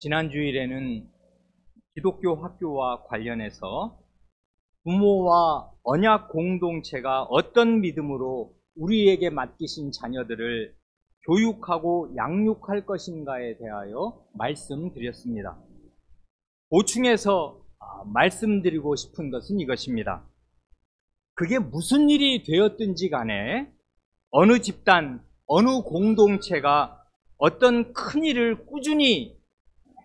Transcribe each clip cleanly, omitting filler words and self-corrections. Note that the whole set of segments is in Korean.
지난 주일에는 기독교 학교와 관련해서 부모와 언약 공동체가 어떤 믿음으로 우리에게 맡기신 자녀들을 교육하고 양육할 것인가에 대하여 말씀드렸습니다. 보충해서 말씀드리고 싶은 것은 이것입니다. 그게 무슨 일이 되었든지 간에 어느 집단, 어느 공동체가 어떤 큰 일을 꾸준히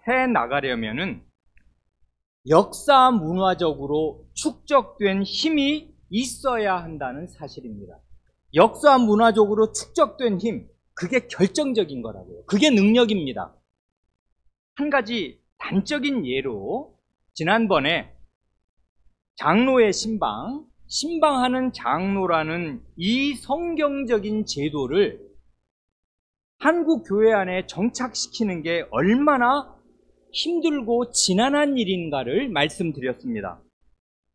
해 나가려면은 역사 문화적으로 축적된 힘이 있어야 한다는 사실입니다. 역사 문화적으로 축적된 힘, 그게 결정적인 거라고요. 그게 능력입니다. 한 가지 단적인 예로 지난번에 장로의 신방하는 장로라는 이 성경적인 제도를 한국 교회 안에 정착시키는 게 얼마나 힘들고 지난한 일인가를 말씀드렸습니다.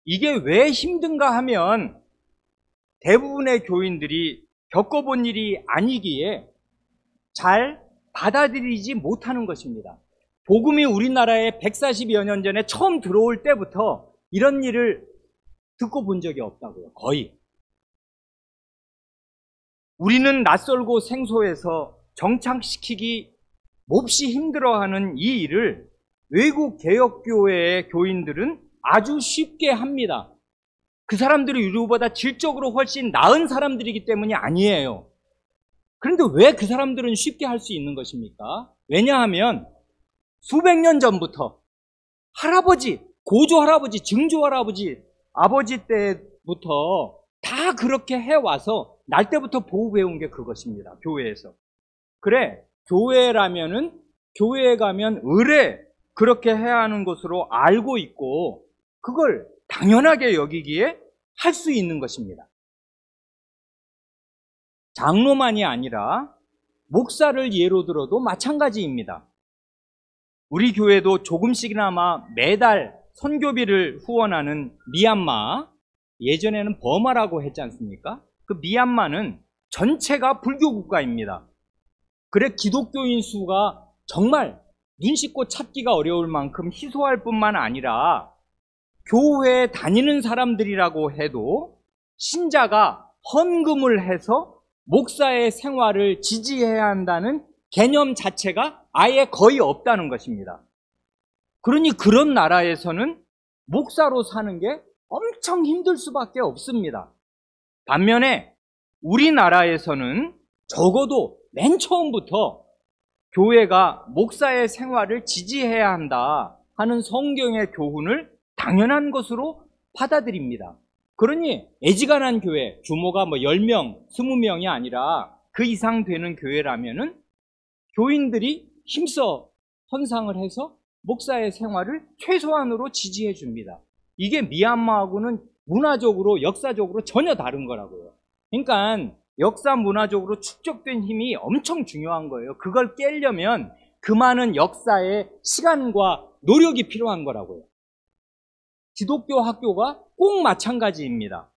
이게 왜 힘든가 하면 대부분의 교인들이 겪어본 일이 아니기에 잘 받아들이지 못하는 것입니다. 복음이 우리나라에 140여 년 전에 처음 들어올 때부터 이런 일을 듣고 본 적이 없다고요. 거의. 우리는 낯설고 생소해서 정착시키기 몹시 힘들어하는 이 일을 외국 개혁교회의 교인들은 아주 쉽게 합니다. 그 사람들이 우리보다 질적으로 훨씬 나은 사람들이기 때문이 아니에요. 그런데 왜 그 사람들은 쉽게 할 수 있는 것입니까? 왜냐하면 수백 년 전부터 할아버지, 고조할아버지, 증조할아버지, 아버지 때부터 다 그렇게 해와서 날 때부터 보고 배운 게 그것입니다. 교회에서. 그래, 교회라면은 교회에 가면 의례 그렇게 해야 하는 것으로 알고 있고 그걸 당연하게 여기기에 할 수 있는 것입니다. 장로만이 아니라 목사를 예로 들어도 마찬가지입니다. 우리 교회도 조금씩이나마 매달 선교비를 후원하는 미얀마, 예전에는 버마라고 했지 않습니까? 그 미얀마는 전체가 불교 국가입니다. 그래 기독교인 수가 정말 눈 씻고 찾기가 어려울 만큼 희소할 뿐만 아니라 교회에 다니는 사람들이라고 해도 신자가 헌금을 해서 목사의 생활을 지지해야 한다는 개념 자체가 아예 거의 없다는 것입니다. 그러니 그런 나라에서는 목사로 사는 게 엄청 힘들 수밖에 없습니다. 반면에 우리나라에서는 적어도 맨 처음부터 교회가 목사의 생활을 지지해야 한다 하는 성경의 교훈을 당연한 것으로 받아들입니다. 그러니 애지간한 교회, 규모가 10명, 20명이 아니라 그 이상 되는 교회라면은 교인들이 힘써 헌상을 해서 목사의 생활을 최소한으로 지지해 줍니다. 이게 미얀마하고는 문화적으로, 역사적으로 전혀 다른 거라고요. 그러니까 역사 문화적으로 축적된 힘이 엄청 중요한 거예요. 그걸 깨려면 그 많은 역사의 시간과 노력이 필요한 거라고요. 기독교 학교가 꼭 마찬가지입니다.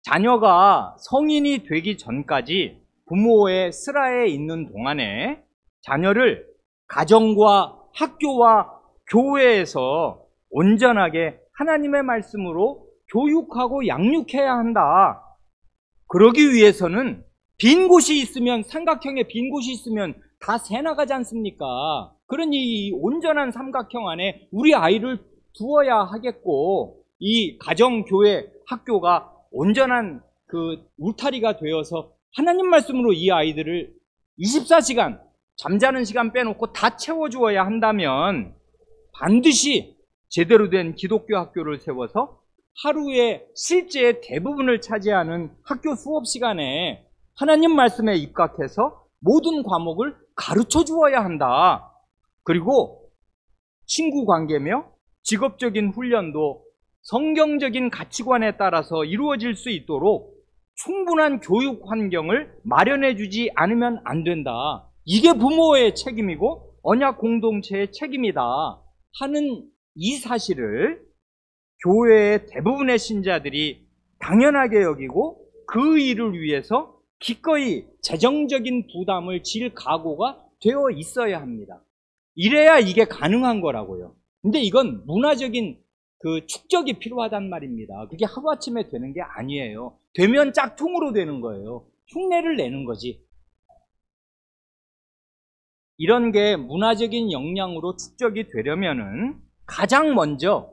자녀가 성인이 되기 전까지 부모의 슬하에 있는 동안에 자녀를 가정과 학교와 교회에서 온전하게 하나님의 말씀으로 교육하고 양육해야 한다. 그러기 위해서는 빈 곳이 있으면, 삼각형에 빈 곳이 있으면 다 새 나가지 않습니까? 그러니 이 온전한 삼각형 안에 우리 아이를 두어야 하겠고, 이 가정, 교회, 학교가 온전한 그 울타리가 되어서 하나님 말씀으로 이 아이들을 24시간 잠자는 시간 빼놓고 다 채워주어야 한다면 반드시 제대로 된 기독교 학교를 세워서 하루의 실제 대부분을 차지하는 학교 수업 시간에 하나님 말씀에 입각해서 모든 과목을 가르쳐 주어야 한다. 그리고 친구 관계며 직업적인 훈련도 성경적인 가치관에 따라서 이루어질 수 있도록 충분한 교육 환경을 마련해 주지 않으면 안 된다. 이게 부모의 책임이고 언약 공동체의 책임이다 하는 이 사실을 교회의 대부분의 신자들이 당연하게 여기고 그 일을 위해서 기꺼이 재정적인 부담을 질 각오가 되어 있어야 합니다. 이래야 이게 가능한 거라고요. 근데 이건 문화적인 그 축적이 필요하단 말입니다. 그게 하루아침에 되는 게 아니에요. 되면 짝퉁으로 되는 거예요. 흉내를 내는 거지. 이런 게 문화적인 역량으로 축적이 되려면은 가장 먼저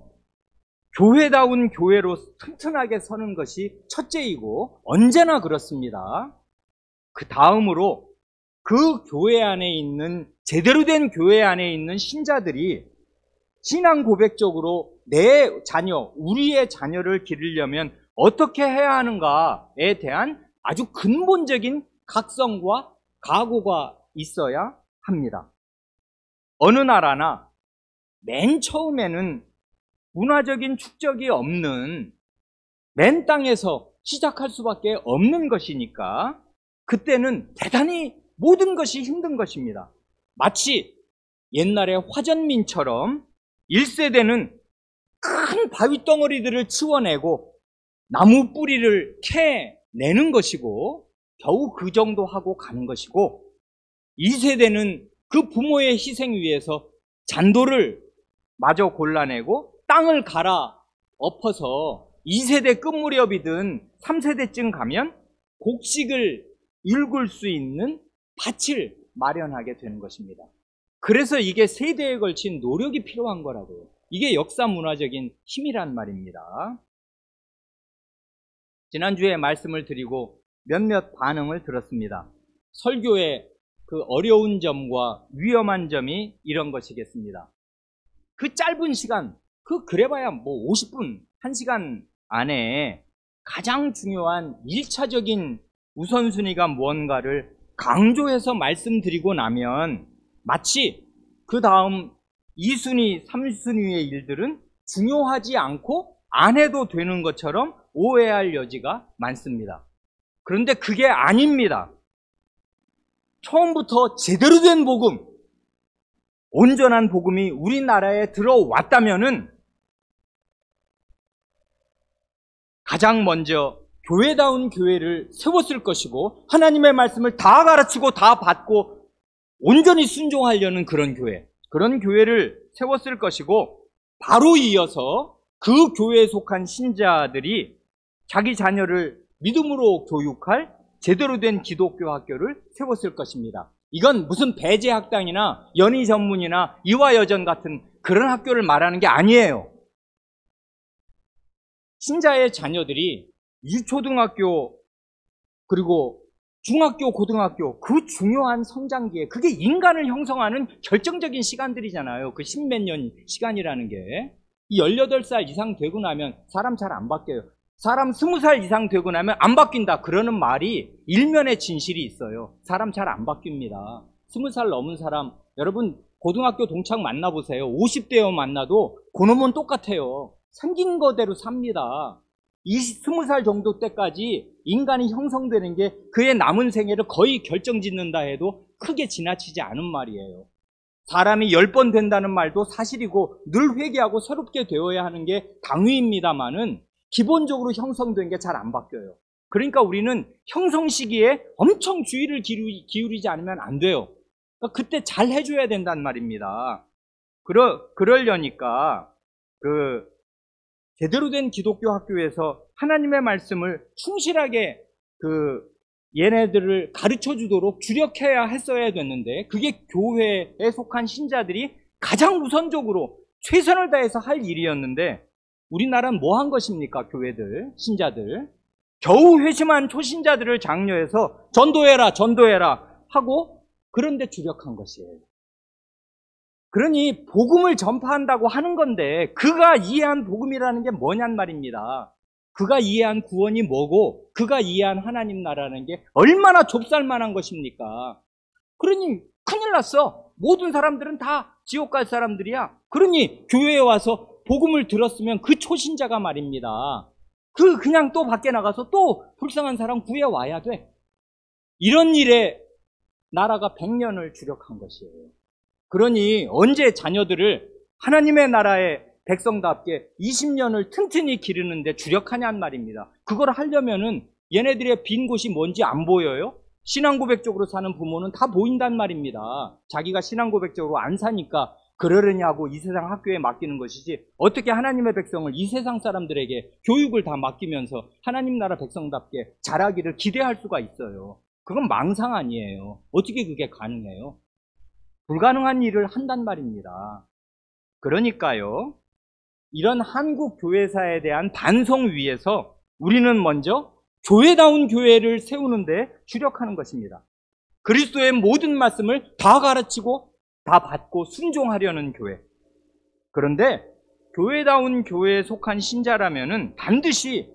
교회다운 교회로 튼튼하게 서는 것이 첫째이고 언제나 그렇습니다. 그 다음으로 그 교회 안에 있는, 제대로 된 교회 안에 있는 신자들이 신앙 고백적으로 내 자녀, 우리의 자녀를 기르려면 어떻게 해야 하는가에 대한 아주 근본적인 각성과 각오가 있어야 합니다. 어느 나라나 맨 처음에는 문화적인 축적이 없는 맨 땅에서 시작할 수밖에 없는 것이니까 그때는 대단히 모든 것이 힘든 것입니다. 마치 옛날에 화전민처럼 1세대는 큰 바위 덩어리들을 치워내고 나무 뿌리를 캐내는 것이고 겨우 그 정도 하고 가는 것이고, 2세대는 그 부모의 희생 위해서 잔돌을 마저 골라내고 땅을 갈아 엎어서 2세대 끝 무렵이든 3세대쯤 가면 곡식을 일굴 수 있는 밭을 마련하게 되는 것입니다. 그래서 이게 세대에 걸친 노력이 필요한 거라고요. 이게 역사 문화적인 힘이란 말입니다. 지난주에 말씀을 드리고 몇몇 반응을 들었습니다. 설교의 그 어려운 점과 위험한 점이 이런 것이겠습니다. 그 짧은 시간, 그래봐야 뭐 50분, 1시간 안에 가장 중요한 1차적인 우선순위가 무언가를 강조해서 말씀드리고 나면 마치 그 다음 2순위, 3순위의 일들은 중요하지 않고 안 해도 되는 것처럼 오해할 여지가 많습니다. 그런데 그게 아닙니다. 처음부터 제대로 된 복음, 온전한 복음이 우리나라에 들어왔다면은 가장 먼저 교회다운 교회를 세웠을 것이고 하나님의 말씀을 다 가르치고 다 받고 온전히 순종하려는 그런 교회를 세웠을 것이고, 바로 이어서 그 교회에 속한 신자들이 자기 자녀를 믿음으로 교육할 제대로 된 기독교 학교를 세웠을 것입니다. 이건 무슨 배제학당이나 연희전문이나 이화여전 같은 그런 학교를 말하는 게 아니에요. 신자의 자녀들이 유초등학교 그리고 중학교, 고등학교, 그 중요한 성장기에, 그게 인간을 형성하는 결정적인 시간들이잖아요. 그 십몇 년 시간이라는 게. 이 18살 이상 되고 나면 사람 잘 안 바뀌어요. 사람 20살 이상 되고 나면 안 바뀐다, 그러는 말이 일면의 진실이 있어요. 사람 잘 안 바뀝니다. 20살 넘은 사람, 여러분 고등학교 동창 만나보세요. 50대여 만나도 그놈은 똑같아요. 생긴 거대로 삽니다. 20살 정도 때까지 인간이 형성되는 게 그의 남은 생애를 거의 결정짓는다 해도 크게 지나치지 않은 말이에요. 사람이 10번 된다는 말도 사실이고 늘 회개하고 새롭게 되어야 하는 게 당위입니다만은 기본적으로 형성된 게 잘 안 바뀌어요. 그러니까 우리는 형성 시기에 엄청 주의를 기울이지 않으면 안 돼요. 그러니까 그때 잘 해줘야 된단 말입니다. 그러려니까 제대로 된 기독교 학교에서 하나님의 말씀을 충실하게 얘네들을 가르쳐 주도록 주력해야 했어야 됐는데, 그게 교회에 속한 신자들이 가장 우선적으로 최선을 다해서 할 일이었는데, 우리나라는 뭐 한 것입니까? 교회들, 신자들. 겨우 회심한 초신자들을 장려해서 전도해라 하고, 그런데 주력한 것이에요. 그러니 복음을 전파한다고 하는 건데 그가 이해한 복음이라는 게 뭐냔 말입니다. 그가 이해한 구원이 뭐고 그가 이해한 하나님 나라는 게 얼마나 좁쌀만한 것입니까? 그러니 큰일 났어. 모든 사람들은 다 지옥 갈 사람들이야. 그러니 교회에 와서 복음을 들었으면 그 초신자가 말입니다, 그냥 또 밖에 나가서 또 불쌍한 사람 구해와야 돼. 이런 일에 나라가 100년을 주력한 것이에요. 그러니 언제 자녀들을 하나님의 나라의 백성답게 20년을 튼튼히 기르는데 주력하냔 말입니다. 그걸 하려면은 얘네들의 빈 곳이 뭔지 안 보여요? 신앙고백적으로 사는 부모는 다 보인단 말입니다. 자기가 신앙고백적으로 안 사니까 그러려냐고 이 세상 학교에 맡기는 것이지, 어떻게 하나님의 백성을 이 세상 사람들에게 교육을 다 맡기면서 하나님 나라 백성답게 자라기를 기대할 수가 있어요. 그건 망상 아니에요. 어떻게 그게 가능해요? 불가능한 일을 한단 말입니다. 그러니까요, 이런 한국 교회사에 대한 반성 위에서 우리는 먼저 교회다운 교회를 세우는데 주력하는 것입니다. 그리스도의 모든 말씀을 다 가르치고 다 받고 순종하려는 교회. 그런데 교회다운 교회에 속한 신자라면은 반드시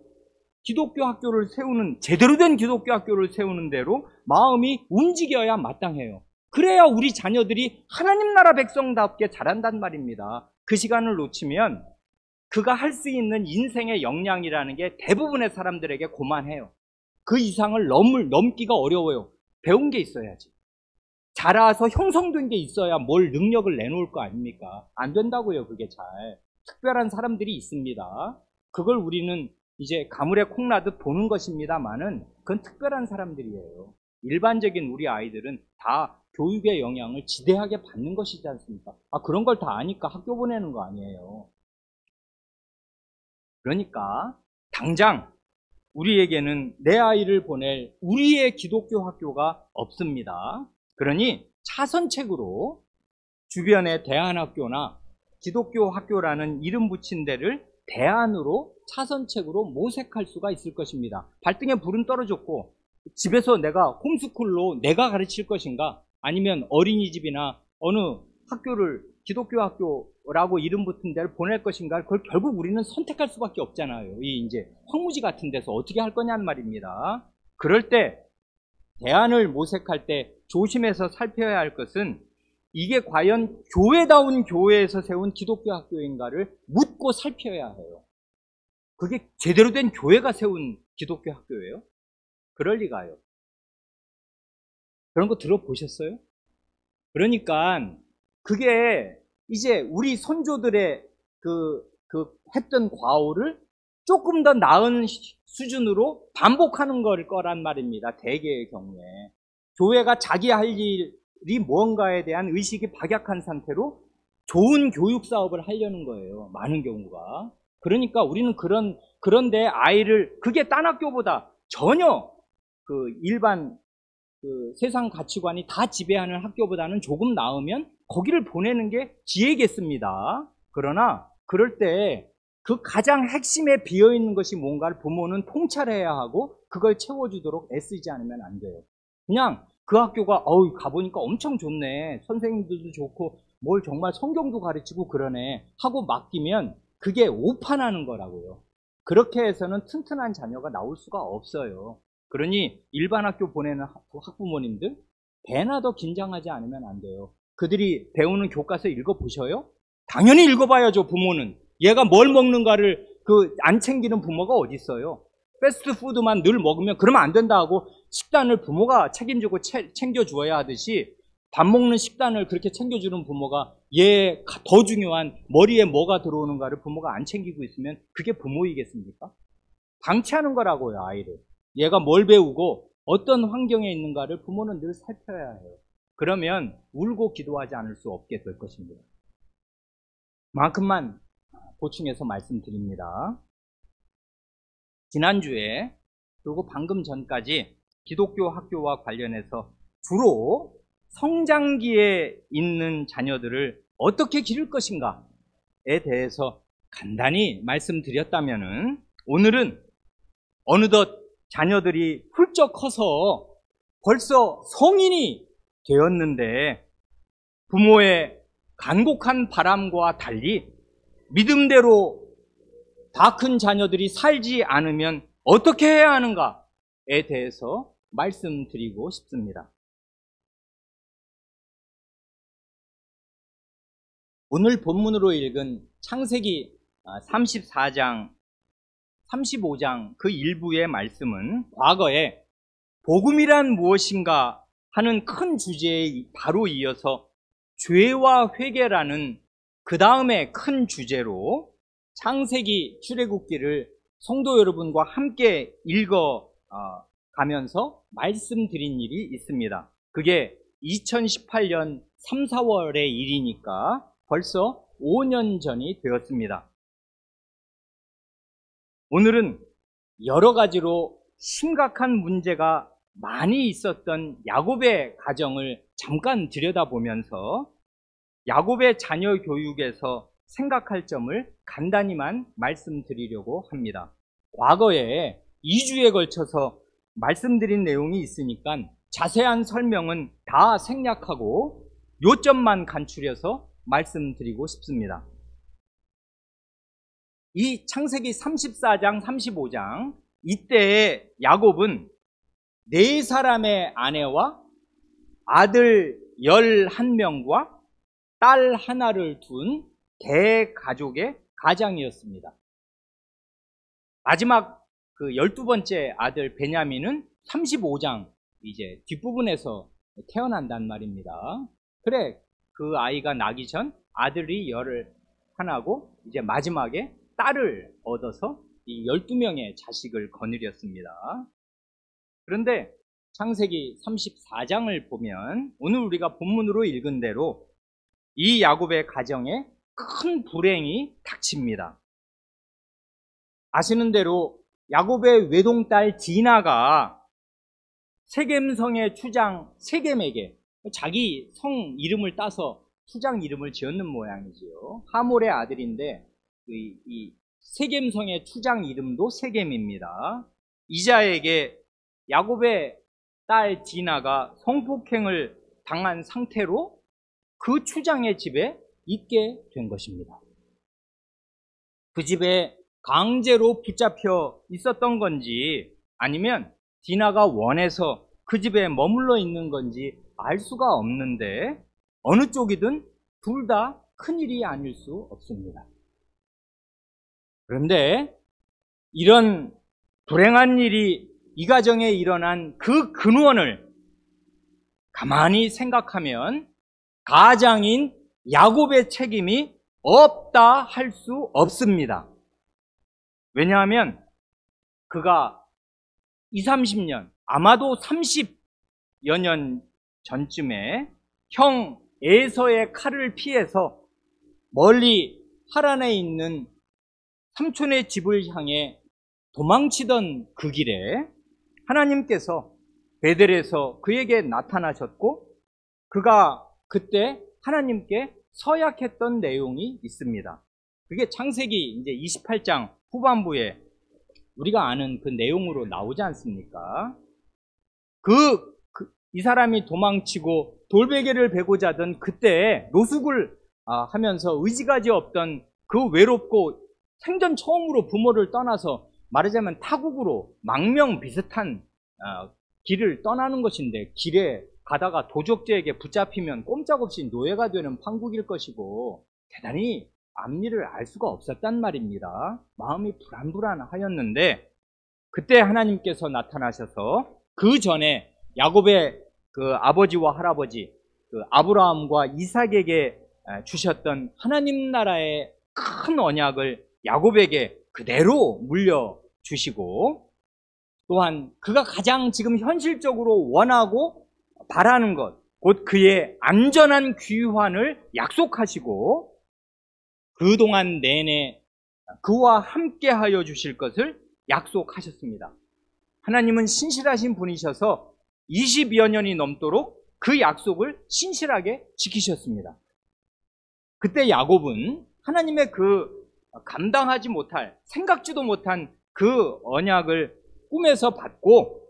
기독교 학교를 세우는, 제대로 된 기독교 학교를 세우는 대로 마음이 움직여야 마땅해요. 그래야 우리 자녀들이 하나님 나라 백성답게 자란단 말입니다. 그 시간을 놓치면 그가 할 수 있는 인생의 역량이라는 게 대부분의 사람들에게 고만해요. 그 이상을 넘기가 어려워요. 배운 게 있어야지. 자라서 형성된 게 있어야 뭘 능력을 내놓을 거 아닙니까? 안 된다고요, 그게 잘. 특별한 사람들이 있습니다. 그걸 우리는 이제 가물에 콩나듯 보는 것입니다만은 그건 특별한 사람들이에요. 일반적인 우리 아이들은 다 교육의 영향을 지대하게 받는 것이지 않습니까? 그런 걸 다 아니까 학교 보내는 거 아니에요. 그러니까 당장 우리에게는 내 아이를 보낼 우리의 기독교 학교가 없습니다. 그러니 차선책으로 주변의 대안학교나 기독교 학교라는 이름 붙인 데를 대안으로 차선책으로 모색할 수가 있을 것입니다. 발등에 불은 떨어졌고 집에서 내가 홈스쿨로 내가 가르칠 것인가, 아니면 어린이집이나 어느 학교를 기독교 학교라고 이름 붙은 데를 보낼 것인가, 그걸 결국 우리는 선택할 수밖에 없잖아요. 이 이제 황무지 같은 데서 어떻게 할 거냐는 말입니다. 그럴 때 대안을 모색할 때 조심해서 살펴야 할 것은 이게 과연 교회다운 교회에서 세운 기독교 학교인가를 묻고 살펴야 해요. 그게 제대로 된 교회가 세운 기독교 학교예요? 그럴 리가요. 그런 거 들어보셨어요? 그러니까 그게 이제 우리 선조들의 했던 과오를 조금 더 나은 수준으로 반복하는 거란 말입니다. 대개의 경우에. 교회가 자기 할 일이 무언가에 대한 의식이 박약한 상태로 좋은 교육 사업을 하려는 거예요. 많은 경우가. 그러니까 우리는 그런데 아이를, 그게 딴 학교보다 전혀 일반 세상 가치관이 다 지배하는 학교보다는 조금 나으면 거기를 보내는 게 지혜겠습니다. 그러나 그럴 때 그 가장 핵심에 비어있는 것이 뭔가를 부모는 통찰해야 하고 그걸 채워주도록 애쓰지 않으면 안 돼요. 그냥 그 학교가 가보니까 엄청 좋네, 선생님들도 좋고 뭘 정말 성경도 가르치고 그러네 하고 맡기면 그게 오판하는 거라고요. 그렇게 해서는 튼튼한 자녀가 나올 수가 없어요. 그러니 일반 학교 보내는 학부모님들 배나 더 긴장하지 않으면 안 돼요. 그들이 배우는 교과서 읽어보셔요? 당연히 읽어봐야죠. 부모는 얘가 뭘 먹는가를 안 챙기는 부모가 어디 있어요? 패스트푸드만 늘 먹으면 그러면 안 된다 하고 식단을 부모가 책임지고 챙겨주어야 하듯이 밥 먹는 식단을 그렇게 챙겨주는 부모가 얘 더 중요한 머리에 뭐가 들어오는가를 부모가 안 챙기고 있으면 그게 부모이겠습니까? 방치하는 거라고요, 아이를. 얘가 뭘 배우고 어떤 환경에 있는가를 부모는 늘 살펴야 해요. 그러면 울고 기도하지 않을 수 없게 될 것입니다. 만큼만 보충해서 말씀드립니다. 지난주에 그리고 방금 전까지 기독교 학교와 관련해서 주로 성장기에 있는 자녀들을 어떻게 기를 것인가에 대해서 간단히 말씀드렸다면은, 오늘은 어느덧 자녀들이 훌쩍 커서 벌써 성인이 되었는데 부모의 간곡한 바람과 달리 믿음대로 다 큰 자녀들이 살지 않으면 어떻게 해야 하는가에 대해서 말씀드리고 싶습니다. 오늘 본문으로 읽은 창세기 34장, 35장 그 일부의 말씀은 과거에 복음이란 무엇인가 하는 큰 주제에 바로 이어서 죄와 회개라는 그 다음에 큰 주제로 창세기 출애굽기를 성도 여러분과 함께 읽어 가면서 말씀드린 일이 있습니다. 그게 2018년 3, 4월의 일이니까 벌써 5년 전이 되었습니다. 오늘은 여러 가지로 심각한 문제가 많이 있었던 야곱의 가정을 잠깐 들여다보면서 야곱의 자녀 교육에서 생각할 점을 간단히만 말씀드리려고 합니다. 과거에 2주에 걸쳐서 말씀드린 내용이 있으니까 자세한 설명은 다 생략하고 요점만 간추려서 말씀드리고 싶습니다. 이 창세기 34장, 35장 이때의 야곱은 4사람의 아내와 아들 11명과 딸 하나를 둔 대가족의 가장이었습니다. 마지막 그 12번째 아들 베냐민은 35장 이제 뒷부분에서 태어난단 말입니다. 그래, 그 아이가 나기 전 아들이 11하고 이제 마지막에 딸을 얻어서 이 12명의 자식을 거느렸습니다. 그런데 창세기 34장을 보면 오늘 우리가 본문으로 읽은 대로 이 야곱의 가정에 큰 불행이 닥칩니다. 아시는 대로 야곱의 외동딸 디나가 세겜성의 추장 세겜에게 자기 성 이름을 따서 추장 이름을 지었는 모양이지요. 하몰의 아들인데 이 세겜성의 추장 이름도 세겜입니다. 이자에게 야곱의 딸 디나가 성폭행을 당한 상태로 그 추장의 집에 있게 된 것입니다. 그 집에 강제로 붙잡혀 있었던 건지 아니면 디나가 원해서 그 집에 머물러 있는 건지 알 수가 없는데 어느 쪽이든 둘 다 큰일이 아닐 수 없습니다. 그런데 이런 불행한 일이 이 가정에 일어난 그 근원을 가만히 생각하면 가장인 야곱의 책임이 없다 할 수 없습니다. 왜냐하면 그가 20, 30년, 아마도 30여 년 전쯤에 형 에서의 칼을 피해서 멀리 하란에 있는 삼촌의 집을 향해 도망치던 그 길에 하나님께서 베델에서 그에게 나타나셨고 그가 그때 하나님께 서약했던 내용이 있습니다. 그게 창세기 이제 28장 후반부에 우리가 아는 그 내용으로 나오지 않습니까? 이 사람이 도망치고 돌베개를 베고자 하던 그때 노숙을 하면서 의지가지 없던 그 외롭고 생전 처음으로 부모를 떠나서 말하자면 타국으로 망명 비슷한 길을 떠나는 것인데 길에 가다가 도적제에게 붙잡히면 꼼짝없이 노예가 되는 판국일 것이고 대단히 앞일을 알 수가 없었단 말입니다. 마음이 불안불안하였는데 그때 하나님께서 나타나셔서 그 전에 야곱의 그 아버지와 할아버지 그 아브라함과 이삭에게 주셨던 하나님 나라의 큰 언약을 야곱에게 그대로 물려주시고 또한 그가 가장 지금 현실적으로 원하고 바라는 것, 곧 그의 안전한 귀환을 약속하시고 그동안 내내 그와 함께하여 주실 것을 약속하셨습니다. 하나님은 신실하신 분이셔서 20여 년이 넘도록 그 약속을 신실하게 지키셨습니다. 그때 야곱은 하나님의 그 감당하지 못할, 생각지도 못한 그 언약을 꿈에서 받고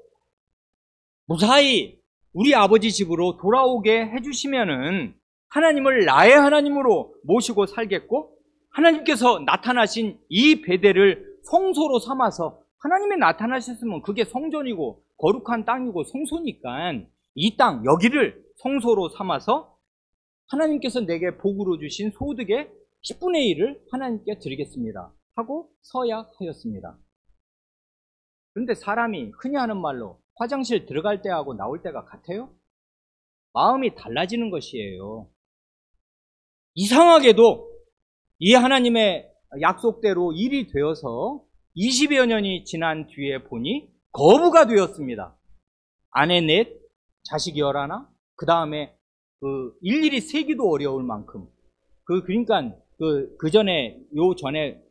무사히 우리 아버지 집으로 돌아오게 해주시면은 하나님을 나의 하나님으로 모시고 살겠고 하나님께서 나타나신 이 베델을 성소로 삼아서 하나님이 나타나셨으면 그게 성전이고 거룩한 땅이고 성소니까 이 땅 여기를 성소로 삼아서 하나님께서 내게 복으로 주신 소득의 10분의 1을 하나님께 드리겠습니다 하고 서약하였습니다. 그런데 사람이 흔히 하는 말로 화장실 들어갈 때하고 나올 때가 같아요? 마음이 달라지는 것이에요. 이상하게도 이 하나님의 약속대로 일이 되어서 20여 년이 지난 뒤에 보니 거부가 되었습니다. 아내 넷, 자식 11, 그 다음에 일일이 세기도 어려울 만큼, 그러니까 그 전에, 요 전에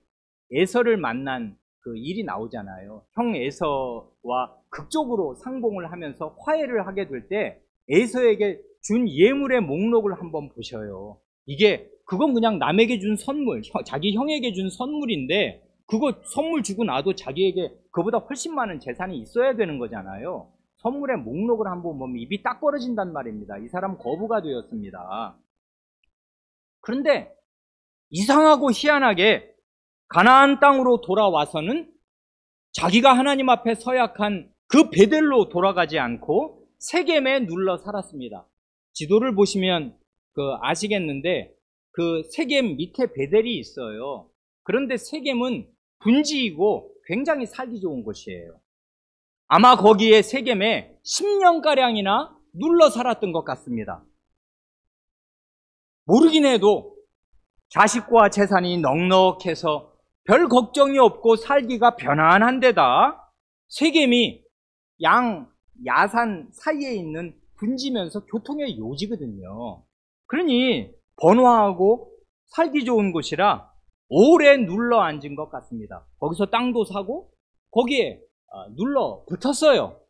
에서를 만난 그 일이 나오잖아요. 형 에서와 극적으로 상봉을 하면서 화해를 하게 될 때 에서에게 준 예물의 목록을 한번 보셔요. 그건 그냥 남에게 준 선물, 자기 형에게 준 선물인데, 그거 선물 주고 나도 자기에게 그보다 훨씬 많은 재산이 있어야 되는 거잖아요. 선물의 목록을 한번 보면 입이 딱 벌어진단 말입니다. 이 사람 거부가 되었습니다. 그런데 이상하고 희한하게 가나안 땅으로 돌아와서는 자기가 하나님 앞에 서약한 그 베델로 돌아가지 않고 세겜에 눌러 살았습니다. 지도를 보시면 아시겠는데 그 세겜 밑에 베델이 있어요. 그런데 세겜은 분지이고 굉장히 살기 좋은 곳이에요. 아마 거기에 세겜에 10년가량이나 눌러 살았던 것 같습니다. 모르긴 해도 자식과 재산이 넉넉해서 별 걱정이 없고 살기가 편안한 데다 세겜이 야산 사이에 있는 분지면서 교통의 요지거든요. 그러니 번화하고 살기 좋은 곳이라 오래 눌러 앉은 것 같습니다. 거기서 땅도 사고 거기에 눌러 붙었어요.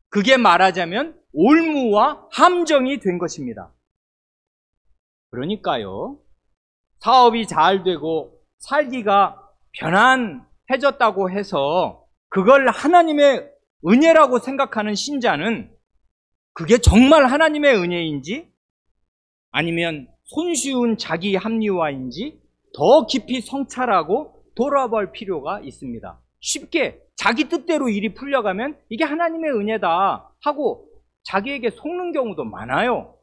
그게 말하자면 올무와 함정이 된 것입니다. 그러니까요, 사업이 잘 되고 살기가 편안해졌다고 해서 그걸 하나님의 은혜라고 생각하는 신자는 그게 정말 하나님의 은혜인지 아니면 손쉬운 자기 합리화인지 더 깊이 성찰하고 돌아볼 필요가 있습니다. 쉽게 자기 뜻대로 일이 풀려가면 이게 하나님의 은혜다 하고 자기에게 속는 경우도 많아요.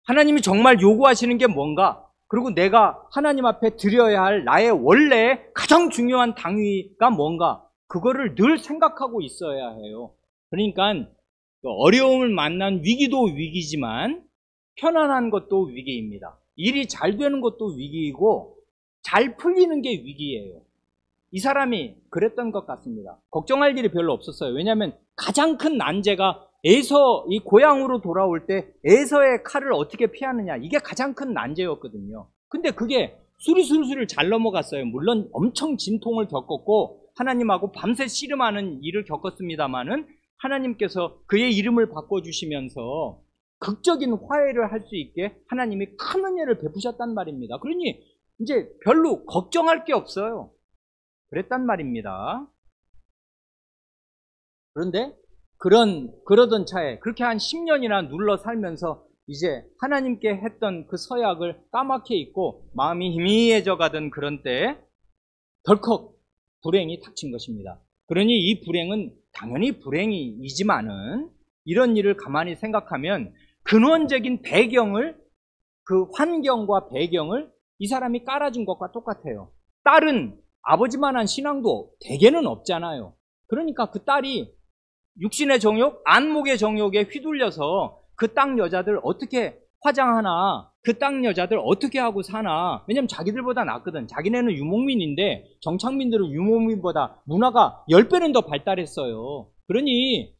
하나님이 정말 요구하시는 게 뭔가, 그리고 내가 하나님 앞에 드려야 할 나의 원래 가장 중요한 당위가 뭔가, 그거를 늘 생각하고 있어야 해요. 그러니까 어려움을 만난 위기도 위기지만 편안한 것도 위기입니다. 일이 잘 되는 것도 위기이고 잘 풀리는 게 위기예요. 이 사람이 그랬던 것 같습니다. 걱정할 일이 별로 없었어요. 왜냐하면 가장 큰 난제가 이 고향으로 돌아올 때 에서의 칼을 어떻게 피하느냐, 이게 가장 큰 난제였거든요. 근데 그게 수리수리수리를 잘 넘어갔어요. 물론 엄청 진통을 겪었고 하나님하고 밤새 씨름하는 일을 겪었습니다마는 하나님께서 그의 이름을 바꿔주시면서 극적인 화해를 할 수 있게 하나님이 큰 은혜를 베푸셨단 말입니다. 그러니 이제 별로 걱정할 게 없어요. 그랬단 말입니다. 그런데 그러던 차에 그렇게 한 10년이나 눌러 살면서 이제 하나님께 했던 그 서약을 까맣게 잊고 마음이 희미해져 가던 그런 때에 덜컥 불행이 닥친 것입니다. 그러니 이 불행은 당연히 불행이지만은 이런 일을 가만히 생각하면 근원적인 배경을, 그 환경과 배경을 이 사람이 깔아준 것과 똑같아요. 딸은 아버지만한 신앙도 대개는 없잖아요. 그러니까 그 딸이 육신의 정욕, 안목의 정욕에 휘둘려서 그 땅 여자들 어떻게 화장하나, 그 땅 여자들 어떻게 하고 사나. 왜냐면 자기들보다 낫거든. 자기네는 유목민인데 정착민들은 유목민보다 문화가 10배는 더 발달했어요. 그러니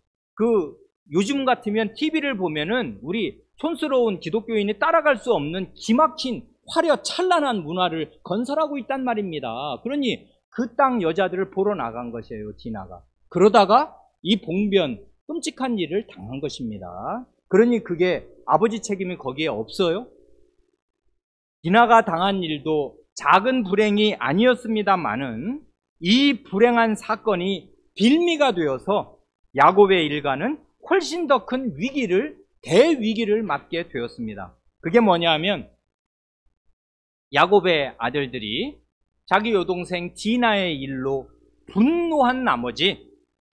요즘 같으면 TV를 보면은 우리 촌스러운 기독교인이 따라갈 수 없는 기막힌 화려 찬란한 문화를 건설하고 있단 말입니다. 그러니 그 땅 여자들을 보러 나간 것이에요, 디나가. 그러다가 이 봉변, 끔찍한 일을 당한 것입니다. 그러니 그게 아버지 책임이 거기에 없어요? 디나가 당한 일도 작은 불행이 아니었습니다마는 이 불행한 사건이 빌미가 되어서 야곱의 일가는 훨씬 더 큰 대위기를 맞게 되었습니다. 그게 뭐냐 하면 야곱의 아들들이 자기 여동생 디나의 일로 분노한 나머지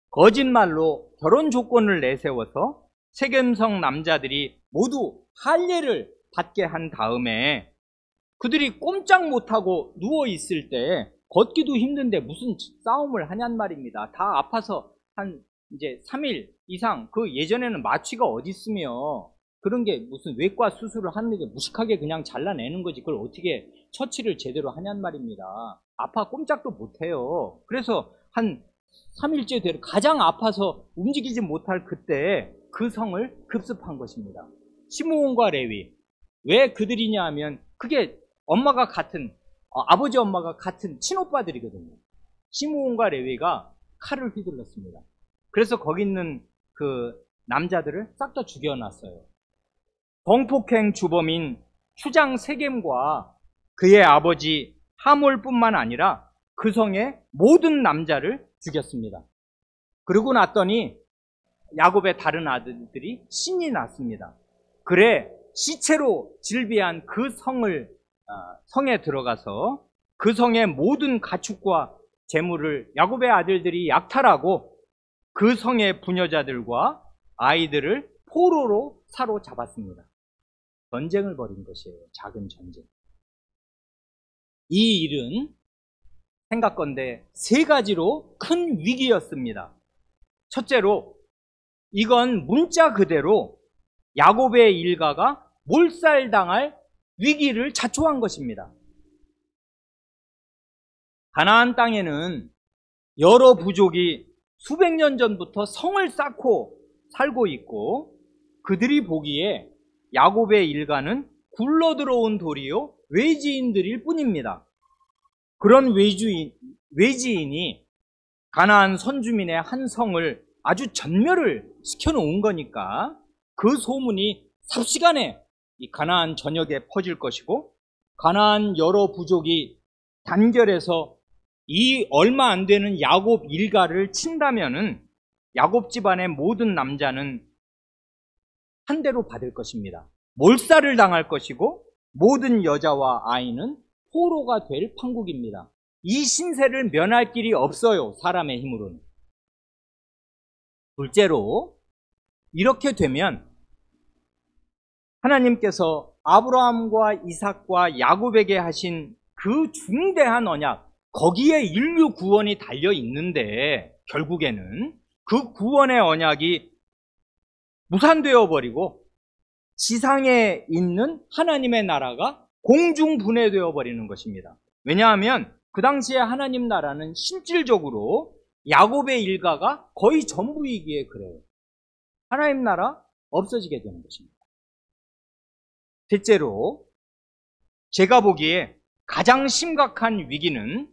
거짓말로 결혼 조건을 내세워서 세겜성 남자들이 모두 할례를 받게 한 다음에 그들이 꼼짝 못하고 누워있을 때 걷기도 힘든데 무슨 싸움을 하냔 말입니다. 다 아파서 한 이제 3일 이상, 예전에는 마취가 어디 있으며 그런 게 무슨 외과 수술을 하는 게 무식하게 그냥 잘라내는 거지 그걸 어떻게 처치를 제대로 하냔 말입니다. 아파 꼼짝도 못해요. 그래서 한 3일째 되려 가장 아파서 움직이지 못할 그때 그 성을 급습한 것입니다. 시므온과 레위. 왜 그들이냐 하면 그게 엄마가 같은 아버지 엄마가 같은 친오빠들이거든요. 시므온과 레위가 칼을 휘둘렀습니다. 그래서 거기 있는 그 남자들을 싹 다 죽여놨어요. 성폭행 주범인 추장 세겜과 그의 아버지 하몰뿐만 아니라 그 성의 모든 남자를 죽였습니다. 그러고 났더니 야곱의 다른 아들들이 신이 났습니다. 그래 시체로 질비한 그 성에 들어가서 그 성의 모든 가축과 재물을 야곱의 아들들이 약탈하고 그 성의 부녀자들과 아이들을 포로로 사로잡았습니다. 전쟁을 벌인 것이에요. 작은 전쟁. 이 일은 생각건대 세 가지로 큰 위기였습니다. 첫째로 이건 문자 그대로 야곱의 일가가 몰살당할 위기를 자초한 것입니다. 가나안 땅에는 여러 부족이 수백 년 전부터 성을 쌓고 살고 있고 그들이 보기에 야곱의 일가는 굴러들어온 도리요 외지인들일 뿐입니다. 그런 외지인이 가나안 선주민의 한 성을 아주 전멸을 시켜놓은 거니까 그 소문이 삽시간에 이 가나안 전역에 퍼질 것이고 가나안 여러 부족이 단결해서 이 얼마 안 되는 야곱 일가를 친다면은 야곱 집안의 모든 남자는 한 대로 받을 것입니다. 몰살을 당할 것이고 모든 여자와 아이는 포로가 될 판국입니다. 이 신세를 면할 길이 없어요. 사람의 힘으로는. 둘째로 이렇게 되면 하나님께서 아브라함과 이삭과 야곱에게 하신 그 중대한 언약, 거기에 인류 구원이 달려 있는데 결국에는 그 구원의 언약이 무산되어 버리고 지상에 있는 하나님의 나라가 공중분해되어 버리는 것입니다. 왜냐하면 그 당시에 하나님 나라는 실질적으로 야곱의 일가가 거의 전부이기에 그래요. 하나님 나라 없어지게 되는 것입니다. 셋째로 제가 보기에 가장 심각한 위기는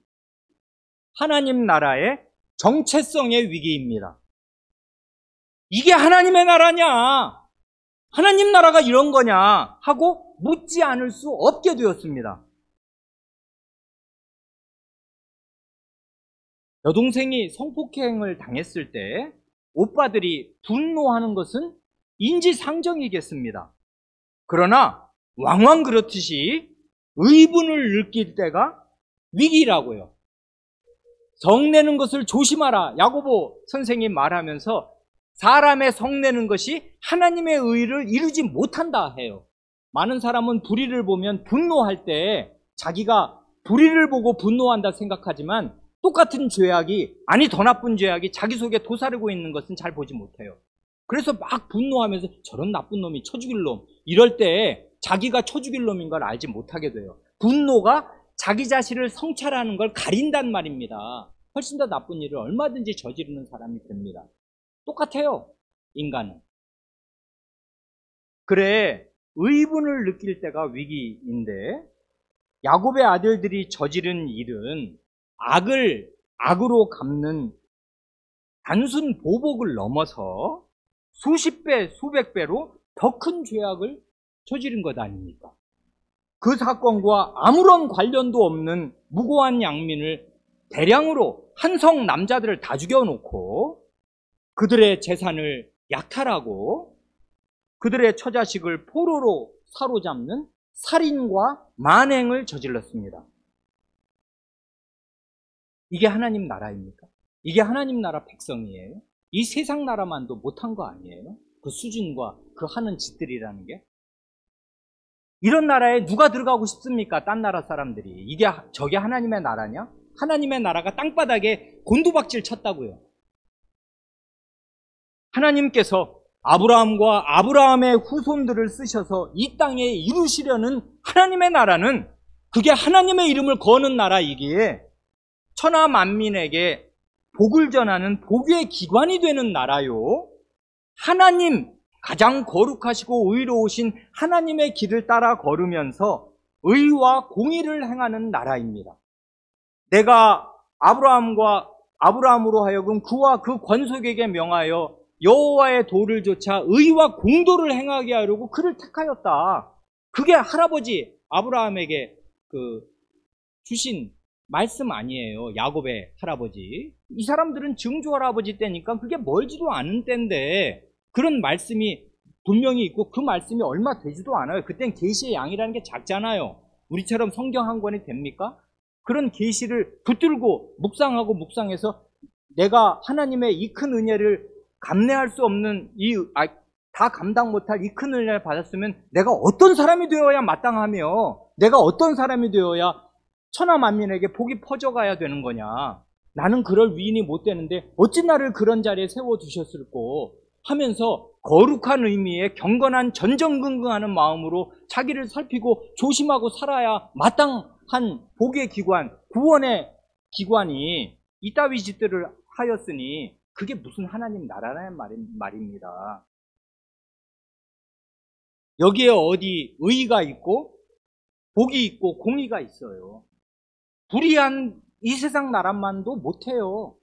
하나님 나라의 정체성의 위기입니다. 이게 하나님의 나라냐? 하나님 나라가 이런 거냐? 하고 묻지 않을 수 없게 되었습니다. 여동생이 성폭행을 당했을 때 오빠들이 분노하는 것은 인지상정이겠습니다. 그러나 왕왕 그렇듯이 의분을 느낄 때가 위기라고요. 성내는 것을 조심하라. 야고보 선생이 말하면서 사람의 성내는 것이 하나님의 의를 이루지 못한다 해요. 많은 사람은 불의를 보면 분노할 때 자기가 불의를 보고 분노한다 생각하지만 똑같은 죄악이, 아니 더 나쁜 죄악이 자기 속에 도사리고 있는 것은 잘 보지 못해요. 그래서 막 분노하면서 저런 나쁜 놈이 쳐 죽일 놈, 이럴 때 자기가 쳐 죽일 놈인 걸 알지 못하게 돼요. 분노가 자기 자신을 성찰하는 걸 가린단 말입니다. 훨씬 더 나쁜 일을 얼마든지 저지르는 사람이 됩니다. 똑같아요, 인간은. 그래, 의분을 느낄 때가 위기인데 야곱의 아들들이 저지른 일은 악을 악으로 갚는 단순 보복을 넘어서 수십 배, 수백 배로 더 큰 죄악을 저지른 것 아닙니까? 그 사건과 아무런 관련도 없는 무고한 양민을 대량으로 한성 남자들을 다 죽여놓고 그들의 재산을 약탈하고 그들의 처자식을 포로로 사로잡는 살인과 만행을 저질렀습니다. 이게 하나님 나라입니까? 이게 하나님 나라 백성이에요? 이 세상 나라만도 못한 거 아니에요? 그 수준과 그 하는 짓들이라는 게? 이런 나라에 누가 들어가고 싶습니까? 딴 나라 사람들이. 저게 하나님의 나라냐? 하나님의 나라가 땅바닥에 곤두박질 쳤다고요. 하나님께서 아브라함과 아브라함의 후손들을 쓰셔서 이 땅에 이루시려는 하나님의 나라는 그게 하나님의 이름을 거는 나라이기에 천하 만민에게 복을 전하는 복의 기관이 되는 나라요. 하나님, 가장 거룩하시고 의로우신 하나님의 길을 따라 걸으면서 의와 공의를 행하는 나라입니다. 내가 아브라함으로 하여금 그와 그 권속에게 명하여 여호와의 도를 조차 의와 공도를 행하게 하려고 그를 택하였다. 그게 할아버지 아브라함에게 주신 말씀 아니에요. 야곱의 할아버지. 이 사람들은 증조 할아버지 때니까 그게 멀지도 않은 때인데 그런 말씀이 분명히 있고 그 말씀이 얼마 되지도 않아요. 그땐 계시의 양이라는 게 작잖아요. 우리처럼 성경 한 권이 됩니까? 그런 계시를 붙들고 묵상해서 내가 하나님의 이 큰 은혜를 감내할 수 없는 다 감당 못할 이 큰 은혜를 받았으면 내가 어떤 사람이 되어야 마땅하며 내가 어떤 사람이 되어야 천하 만민에게 복이 퍼져가야 되는 거냐. 나는 그럴 위인이 못 되는데 어찌 나를 그런 자리에 세워두셨을꼬 하면서 거룩한 의미의 경건한 전전긍긍하는 마음으로 자기를 살피고 조심하고 살아야 마땅한 복의 기관, 구원의 기관이 이따위 짓들을 하였으니 그게 무슨 하나님 나라라는 말입니다. 여기에 어디 의가 있고 복이 있고 공의가 있어요. 불의한 이 세상 나라만도 못해요.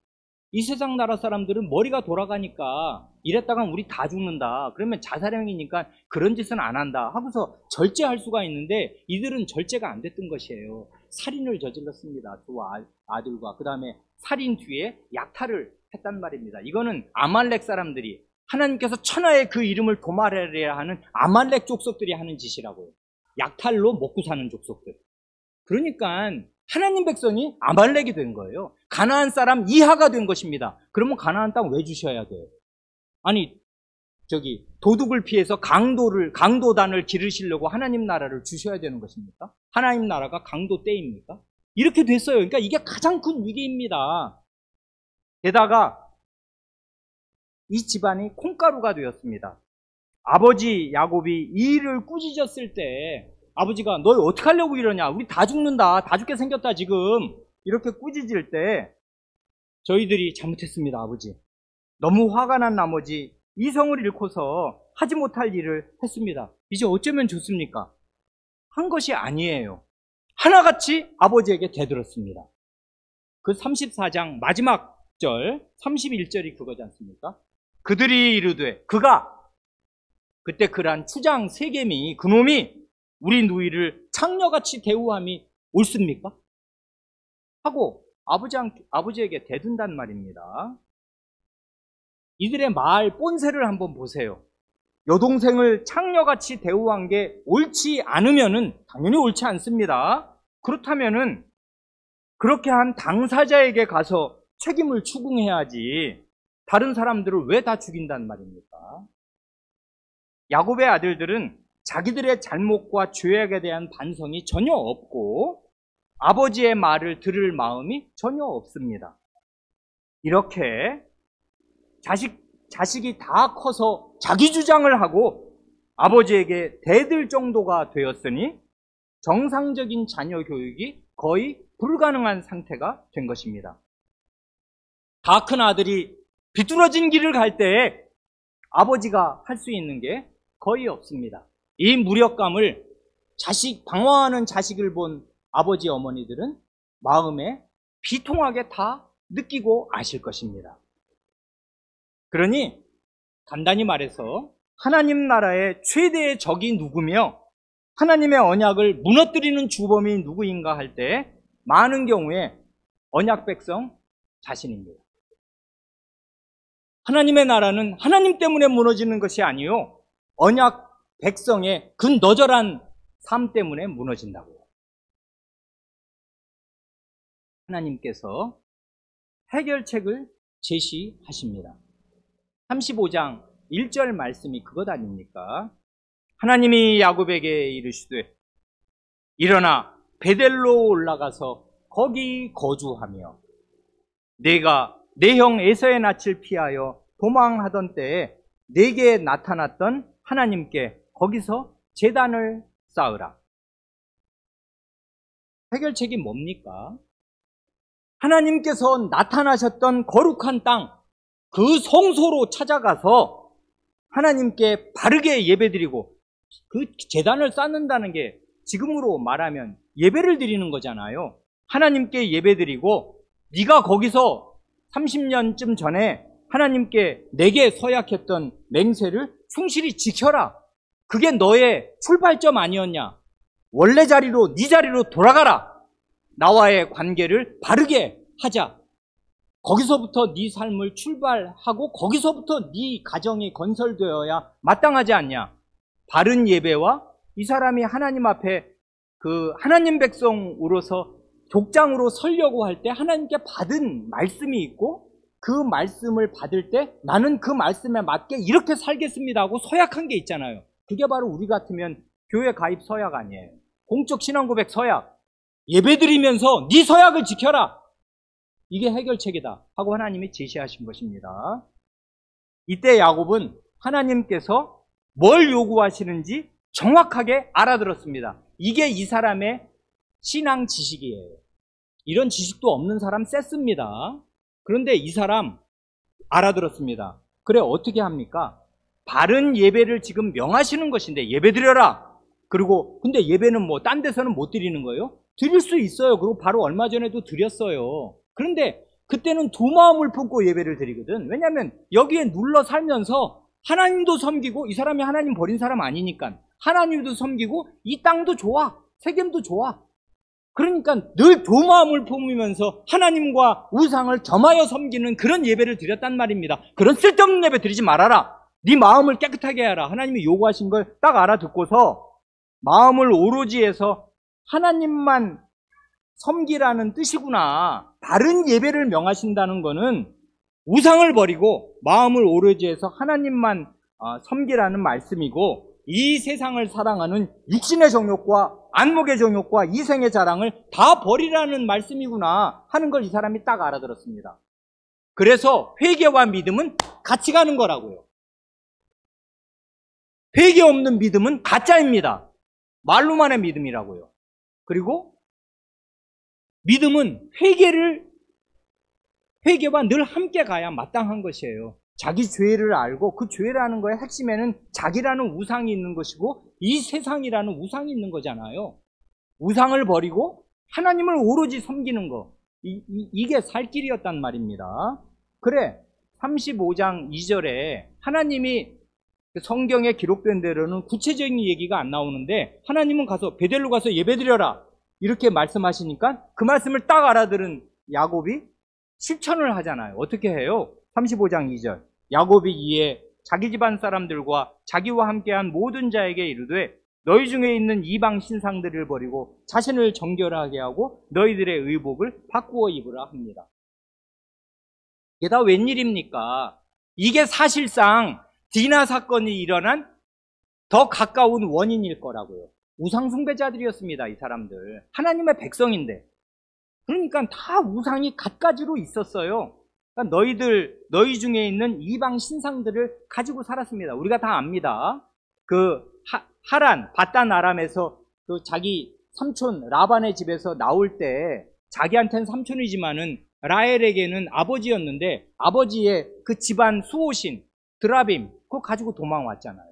이 세상 나라 사람들은 머리가 돌아가니까 이랬다간 우리 다 죽는다. 그러면 자살행위니까 그런 짓은 안 한다 하고서 절제할 수가 있는데 이들은 절제가 안 됐던 것이에요. 살인을 저질렀습니다. 두 아들과 그 다음에 살인 뒤에 약탈을 했단 말입니다. 이거는 아말렉 사람들이 하나님께서 천하의 그 이름을 도말하려 하는 아말렉 족속들이 하는 짓이라고요. 약탈로 먹고 사는 족속들. 그러니까 하나님 백성이 아말렉이 된 거예요. 가나안 사람 이하가 된 것입니다. 그러면 가나안 땅 왜 주셔야 돼요? 아니 도둑을 피해서 강도단을 기르시려고 하나님 나라를 주셔야 되는 것입니까? 하나님 나라가 강도 때입니까? 이렇게 됐어요. 그러니까 이게 가장 큰 위기입니다. 게다가 이 집안이 콩가루가 되었습니다. 아버지 야곱이 이 일을 꾸짖었을 때 아버지가 너 어떻게 하려고 이러냐? 우리 다 죽는다. 다 죽게 생겼다 지금. 이렇게 꾸짖을 때 저희들이 잘못했습니다. 아버지. 너무 화가 난 나머지 이성을 잃고서 하지 못할 일을 했습니다. 이제 어쩌면 좋습니까? 한 것이 아니에요. 하나같이 아버지에게 대들었습니다. 그 34장 마지막 절 31절이 그거지 않습니까? 그들이 이르되 그때 그란 추장 세겜이 그놈이 우리 누이를 창녀같이 대우함이 옳습니까? 하고 아버지에게 대든단 말입니다. 이들의 말 본세를 한번 보세요. 여동생을 창녀같이 대우한 게 옳지 않으면은 당연히 옳지 않습니다. 그렇다면은 그렇게 한 당사자에게 가서 책임을 추궁해야지 다른 사람들을 왜 다 죽인단 말입니까? 야곱의 아들들은 자기들의 잘못과 죄악에 대한 반성이 전혀 없고 아버지의 말을 들을 마음이 전혀 없습니다. 이렇게 자식이 다 커서 자기 주장을 하고 아버지에게 대들 정도가 되었으니 정상적인 자녀 교육이 거의 불가능한 상태가 된 것입니다. 다 큰 아들이 비뚤어진 길을 갈 때 아버지가 할 수 있는 게 거의 없습니다. 이 무력감을 방황하는 자식을 본 아버지 어머니들은 마음에 비통하게 다 느끼고 아실 것입니다. 그러니 간단히 말해서 하나님 나라의 최대의 적이 누구며 하나님의 언약을 무너뜨리는 주범이 누구인가 할 때 많은 경우에 언약 백성 자신입니다. 하나님의 나라는 하나님 때문에 무너지는 것이 아니요 언약 백성의 그 너절한 삶 때문에 무너진다고요. 하나님께서 해결책을 제시하십니다. 35장 1절 말씀이 그것 아닙니까? 하나님이 야곱에게 이르시되 일어나 베델로 올라가서 거기 거주하며 내가 내 형 에서의 낯을 피하여 도망하던 때에 내게 나타났던 하나님께 거기서 제단을 쌓으라. 해결책이 뭡니까? 하나님께서 나타나셨던 거룩한 땅, 그 성소로 찾아가서 하나님께 바르게 예배드리고 그 제단을 쌓는다는 게 지금으로 말하면 예배를 드리는 거잖아요. 하나님께 예배드리고 네가 거기서 30년쯤 전에 하나님께 내게 서약했던 맹세를 충실히 지켜라. 그게 너의 출발점 아니었냐. 원래 자리로, 네 자리로 돌아가라. 나와의 관계를 바르게 하자. 거기서부터 네 삶을 출발하고 거기서부터 네 가정이 건설되어야 마땅하지 않냐. 바른 예배와 이 사람이 하나님 앞에 그 하나님 백성으로서 족장으로 서려고 할 때 하나님께 받은 말씀이 있고 그 말씀을 받을 때 나는 그 말씀에 맞게 이렇게 살겠습니다 하고 서약한 게 있잖아요. 그게 바로 우리 같으면 교회 가입 서약 아니에요. 공적 신앙고백 서약. 예배드리면서 네 서약을 지켜라. 이게 해결책이다 하고 하나님이 제시하신 것입니다. 이때 야곱은 하나님께서 뭘 요구하시는지 정확하게 알아들었습니다. 이게 이 사람의 신앙 지식이에요. 이런 지식도 없는 사람 셌습니다. 그런데 이 사람 알아들었습니다. 그래, 어떻게 합니까? 바른 예배를 지금 명하시는 것인데 예배드려라. 그리고 근데 예배는 뭐 딴 데서는 못 드리는 거예요? 드릴 수 있어요. 그리고 바로 얼마 전에도 드렸어요. 그런데 그때는 두 마음을 품고 예배를 드리거든. 왜냐하면 여기에 눌러 살면서 하나님도 섬기고, 이 사람이 하나님 버린 사람 아니니까 하나님도 섬기고 이 땅도 좋아, 세겜도 좋아. 그러니까 늘 두 마음을 품으면서 하나님과 우상을 겸하여 섬기는 그런 예배를 드렸단 말입니다. 그런 쓸데없는 예배 드리지 말아라. 네 마음을 깨끗하게 해라. 하나님이 요구하신 걸 딱 알아듣고서 마음을 오로지 해서 하나님만 섬기라는 뜻이구나. 바른 예배를 명하신다는 것은 우상을 버리고 마음을 오로지 해서 하나님만 섬기라는 말씀이고, 이 세상을 사랑하는 육신의 정욕과 안목의 정욕과 이생의 자랑을 다 버리라는 말씀이구나 하는 걸 이 사람이 딱 알아들었습니다. 그래서 회개와 믿음은 같이 가는 거라고요. 회개 없는 믿음은 가짜입니다. 말로만의 믿음이라고요. 그리고 믿음은 회개와 늘 함께 가야 마땅한 것이에요. 자기 죄를 알고 그 죄라는 거의 핵심에는 자기라는 우상이 있는 것이고 이 세상이라는 우상이 있는 거잖아요. 우상을 버리고 하나님을 오로지 섬기는 거, 이게 살 길이었단 말입니다. 그래, 35장 2절에 하나님이 성경에 기록된 대로는 구체적인 얘기가 안 나오는데 하나님은 가서 베델로 가서 예배드려라 이렇게 말씀하시니까 그 말씀을 딱 알아들은 야곱이 실천을 하잖아요. 어떻게 해요? 35장 2절. 야곱이 이에 자기 집안 사람들과 자기와 함께한 모든 자에게 이르되 너희 중에 있는 이방 신상들을 버리고 자신을 정결하게 하고 너희들의 의복을 바꾸어 입으라 합니다. 이게 다 웬일입니까? 이게 사실상 디나 사건이 일어난 더 가까운 원인일 거라고요. 우상 숭배자들이었습니다. 이 사람들. 하나님의 백성인데. 그러니까 다 우상이 갖가지로 있었어요. 그러니까 너희 중에 있는 이방 신상들을 가지고 살았습니다. 우리가 다 압니다. 그 하란, 바단 아람에서 그 자기 삼촌 라반의 집에서 나올 때 자기한테는 삼촌이지만은 라헬에게는 아버지였는데 아버지의 그 집안 수호신 드라빔 그거 가지고 도망왔잖아요.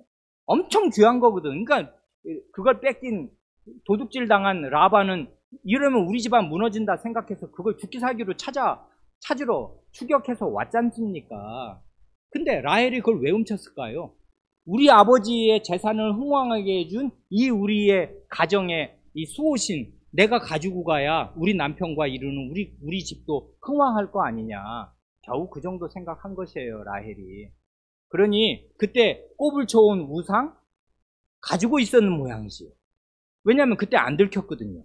엄청 귀한 거거든. 그러니까 그걸 뺏긴 도둑질 당한 라반은 이러면 우리 집안 무너진다 생각해서 그걸 죽기 살기로 찾으러 추격해서 왔지 않습니까? 근데 라헬이 그걸 왜 훔쳤을까요? 우리 아버지의 재산을 흥왕하게 해준 이 우리의 가정의 이 수호신 내가 가지고 가야 우리 남편과 이루는 우리 집도 흥왕할 거 아니냐. 겨우 그 정도 생각한 것이에요, 라헬이. 그러니 그때 꼽을 쳐온 우상 가지고 있었는 모양이지. 왜냐하면 그때 안 들켰거든요.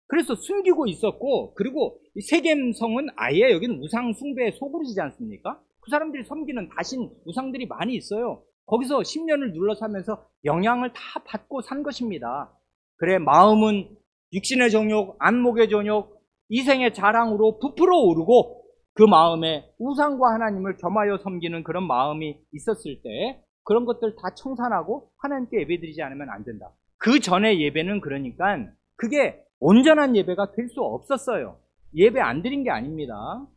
그래서 숨기고 있었고, 그리고 세겜성은 아예 여기는 우상 숭배의 소굴이지 않습니까? 그 사람들이 섬기는 다신 우상들이 많이 있어요. 거기서 10년을 눌러사면서 영향을 다 받고 산 것입니다. 그래, 마음은 육신의 정욕, 안목의 정욕, 이생의 자랑으로 부풀어 오르고 그 마음에 우상과 하나님을 겸하여 섬기는 그런 마음이 있었을 때 그런 것들 다 청산하고 하나님께 예배드리지 않으면 안 된다. 그 전의 예배는 그러니까 그게 온전한 예배가 될 수 없었어요. 예배 안 드린 게 아닙니다.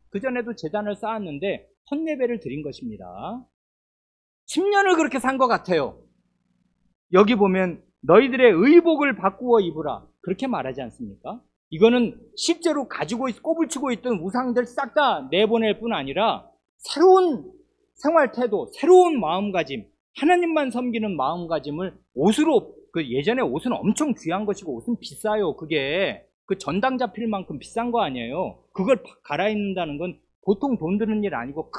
그전에도 제단을 쌓았는데 헌예배를 드린 것입니다. 10년을 그렇게 산 것 같아요. 여기 보면 너희들의 의복을 바꾸어 입으라 그렇게 말하지 않습니까? 이거는 실제로 가지고 꼬불치고 있던 우상들 싹 다 내보낼 뿐 아니라 새로운 생활 태도, 새로운 마음가짐, 하나님만 섬기는 마음가짐을 옷으로, 예전에 옷은 엄청 귀한 것이고 옷은 비싸요. 그게 그 전당 잡힐 만큼 비싼 거 아니에요. 그걸 갈아입는다는 건 보통 돈 드는 일 아니고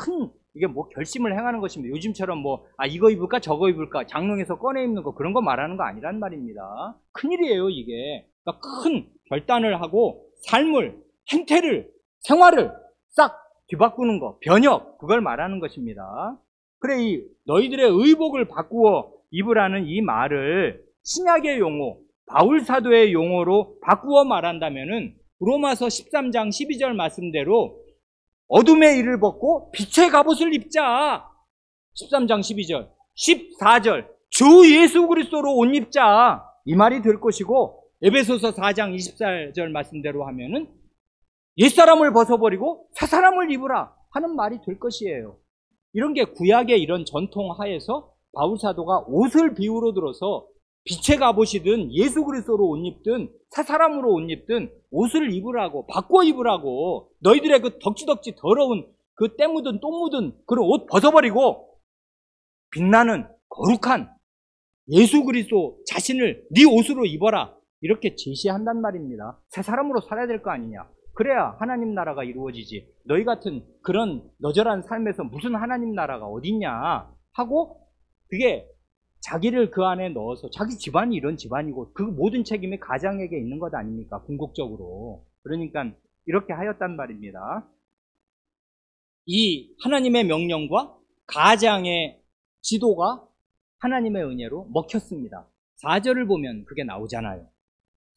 이게 뭐 결심을 행하는 것입니다. 요즘처럼 이거 입을까 저거 입을까 장롱에서 꺼내 입는 거 그런 거 말하는 거 아니란 말입니다. 큰일이에요 이게. 그러니까 큰 결단을 하고 삶을, 행태를, 생활을 싹 뒤바꾸는 거, 변혁, 그걸 말하는 것입니다. 그래, 이 너희들의 의복을 바꾸어 입으라는 이 말을 신약의 용어, 바울 사도의 용어로 바꾸어 말한다면은 로마서 13장 12절 말씀대로 어둠의 일을 벗고 빛의 갑옷을 입자. 13장 12절, 14절 주 예수 그리스도로 옷 입자. 이 말이 될 것이고 에베소서 4장 24절 말씀대로 하면은 옛사람을 벗어버리고 새사람을 입으라 하는 말이 될 것이에요. 이런 게 구약의 이런 전통 하에서 바울 사도가 옷을 비유로 들어서 빛의 갑옷이든 예수 그리스도로 옷 입든 새사람으로 옷 입든 옷을 입으라고, 바꿔 입으라고, 너희들의 그 덕지덕지 더러운 그 때 묻은 똥 묻은 그런 옷 벗어버리고 빛나는 거룩한 예수 그리스도 자신을 네 옷으로 입어라 이렇게 제시한단 말입니다. 새사람으로 살아야 될 거 아니냐. 그래야 하나님 나라가 이루어지지. 너희 같은 그런 너절한 삶에서 무슨 하나님 나라가 어딨냐 하고 그게 자기를 그 안에 넣어서 자기 집안이 이런 집안이고 그 모든 책임이 가장에게 있는 것 아닙니까? 궁극적으로. 그러니까 이렇게 하였단 말입니다. 이 하나님의 명령과 가장의 지도가 하나님의 은혜로 먹혔습니다. 4절을 보면 그게 나오잖아요.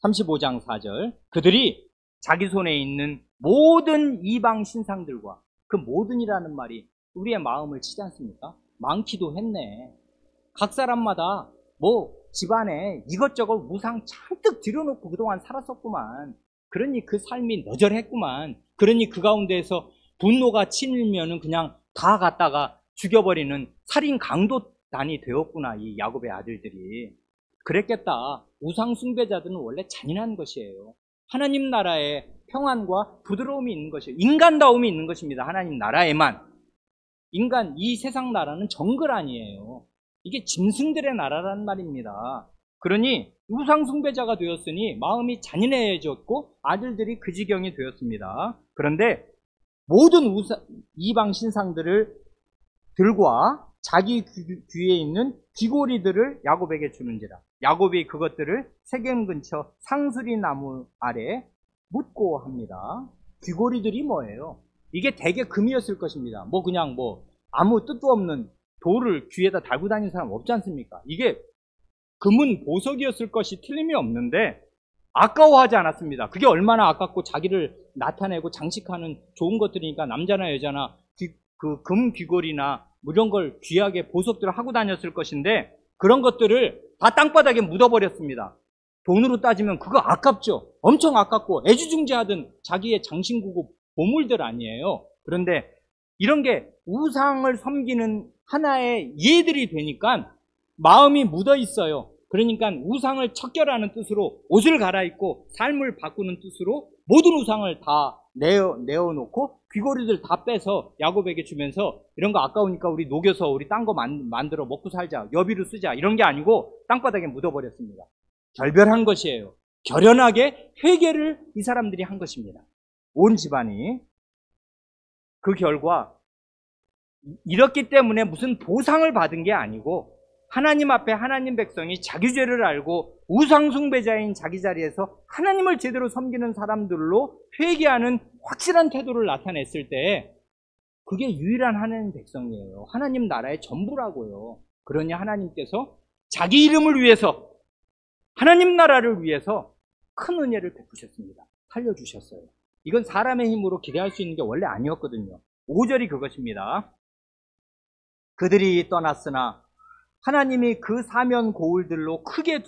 35장 4절. 그들이 자기 손에 있는 모든 이방 신상들과, 그 모든이라는 말이 우리의 마음을 치지 않습니까? 많기도 했네. 각 사람마다 집안에 이것저것 무상 잔뜩 들여놓고 그동안 살았었구만. 그러니 그 삶이 너절했구만. 그러니 그 가운데에서 분노가 치밀면은 그냥 다 갖다가 죽여버리는 살인 강도단이 되었구나, 이 야곱의 아들들이. 그랬겠다. 우상 숭배자들은 원래 잔인한 것이에요. 하나님 나라에 평안과 부드러움이 있는 것이에요. 인간다움이 있는 것입니다. 하나님 나라에만. 이 세상 나라는 정글 아니에요. 이게 짐승들의 나라란 말입니다. 그러니 우상 숭배자가 되었으니 마음이 잔인해졌고 아들들이 그 지경이 되었습니다. 그런데 모든 이방 신상들을 들과 자기 귀에 있는 귀고리들을 야곱에게 주는지라. 야곱이 그것들을 세겜 근처 상수리 나무 아래 묻고 합니다. 귀고리들이 뭐예요? 이게 대개 금이었을 것입니다. 그냥 아무 뜻도 없는 돌을 귀에다 달고 다니는 사람 없지 않습니까? 이게 금은 보석이었을 것이 틀림이 없는데 아까워하지 않았습니다. 그게 얼마나 아깝고 자기를 나타내고 장식하는 좋은 것들이니까 남자나 여자나 그 금 귀걸이나 이런 걸 귀하게 보석들을 하고 다녔을 것인데 그런 것들을 다 땅바닥에 묻어버렸습니다. 돈으로 따지면 그거 아깝죠. 엄청 아깝고 애지중지하던 자기의 장신구고 보물들 아니에요. 그런데 이런 게 우상을 섬기는 하나의 예들이 되니까 마음이 묻어 있어요. 그러니까 우상을 척결하는 뜻으로 옷을 갈아입고 삶을 바꾸는 뜻으로 모든 우상을 다 내어놓고 귀고리들 다 빼서 야곱에게 주면서 이런 거 아까우니까 우리 녹여서 우리 딴 거 만들어 먹고 살자, 여비로 쓰자 이런 게 아니고 땅바닥에 묻어버렸습니다. 결별한 것이에요. 결연하게 회개를 이 사람들이 한 것입니다. 온 집안이. 그 결과 이렇기 때문에 무슨 보상을 받은 게 아니고 하나님 앞에 하나님 백성이 자기 죄를 알고 우상 숭배자인 자기 자리에서 하나님을 제대로 섬기는 사람들로 회개하는 확실한 태도를 나타냈을 때 그게 유일한 하나님 백성이에요. 하나님 나라의 전부라고요. 그러니 하나님께서 자기 이름을 위해서 하나님 나라를 위해서 큰 은혜를 베푸셨습니다. 살려주셨어요. 이건 사람의 힘으로 기대할 수 있는 게 원래 아니었거든요. 5절이 그것입니다. 그들이 떠났으나 하나님이 그 사면 고울들로 크게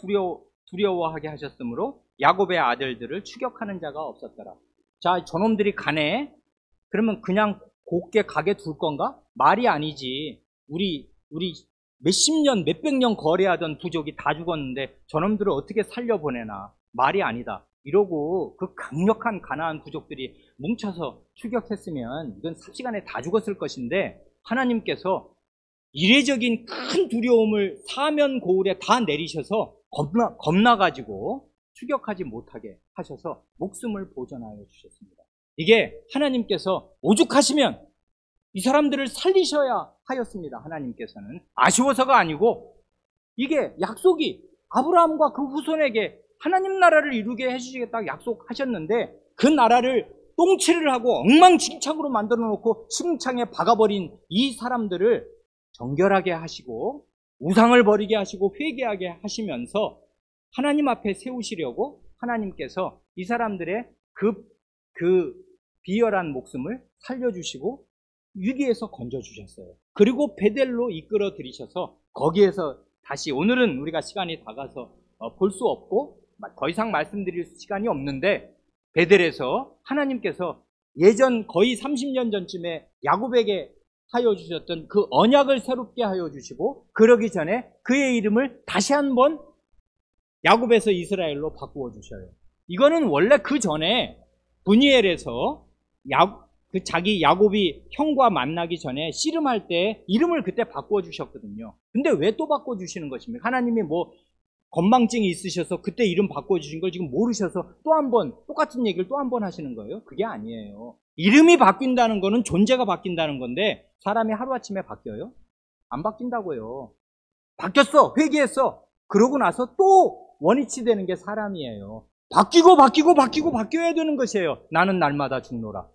두려워하게 하셨으므로 야곱의 아들들을 추격하는 자가 없었더라. 자, 저놈들이 가네? 그러면 그냥 곱게 가게 둘 건가? 말이 아니지. 우리 몇십 년, 몇백 년 거래하던 부족이 다 죽었는데 저놈들을 어떻게 살려보내나? 말이 아니다. 이러고 그 강력한 가나안 부족들이 뭉쳐서 추격했으면 이건 삽시간에 다 죽었을 것인데 하나님께서 이례적인 큰 두려움을 사면 고울에 다 내리셔서 겁나가지고 추격하지 못하게 하셔서 목숨을 보존하여 주셨습니다. 이게 하나님께서 오죽하시면 이 사람들을 살리셔야 하였습니다. 하나님께서는 아쉬워서가 아니고 이게 약속이 아브라함과 그 후손에게 하나님 나라를 이루게 해주시겠다고 약속하셨는데 그 나라를 똥칠을 하고 엉망진창으로 만들어 놓고 심창에 박아버린 이 사람들을 정결하게 하시고 우상을 버리게 하시고 회개하게 하시면서 하나님 앞에 세우시려고 하나님께서 이 사람들의 그 비열한 목숨을 살려주시고 위기에서 건져주셨어요. 그리고 베델로 이끌어 들이셔서 거기에서 다시 오늘은 우리가 시간이 다 가서 볼 수 없고 더 이상 말씀드릴 시간이 없는데 베델에서 하나님께서 예전 거의 30년 전쯤에 야곱에게 하여 주셨던 그 언약을 새롭게 하여 주시고 그러기 전에 그의 이름을 다시 한번 야곱에서 이스라엘로 바꾸어 주셔요. 이거는 원래 그 전에 브니엘에서 그 자기 야곱이 형과 만나기 전에 씨름할 때 이름을 그때 바꾸어 주셨거든요. 근데 왜 또 바꿔 주시는 것입니까? 하나님이 뭐 건망증이 있으셔서 그때 이름 바꿔 주신 걸 지금 모르셔서 또 한 번 똑같은 얘기를 또 한 번 하시는 거예요? 그게 아니에요. 이름이 바뀐다는 거는 존재가 바뀐다는 건데 사람이 하루아침에 바뀌어요? 안 바뀐다고요. 바뀌었어. 회개했어. 그러고 나서 또 원위치 되는 게 사람이에요. 바뀌어야 되는 것이에요. 나는 날마다 죽노라.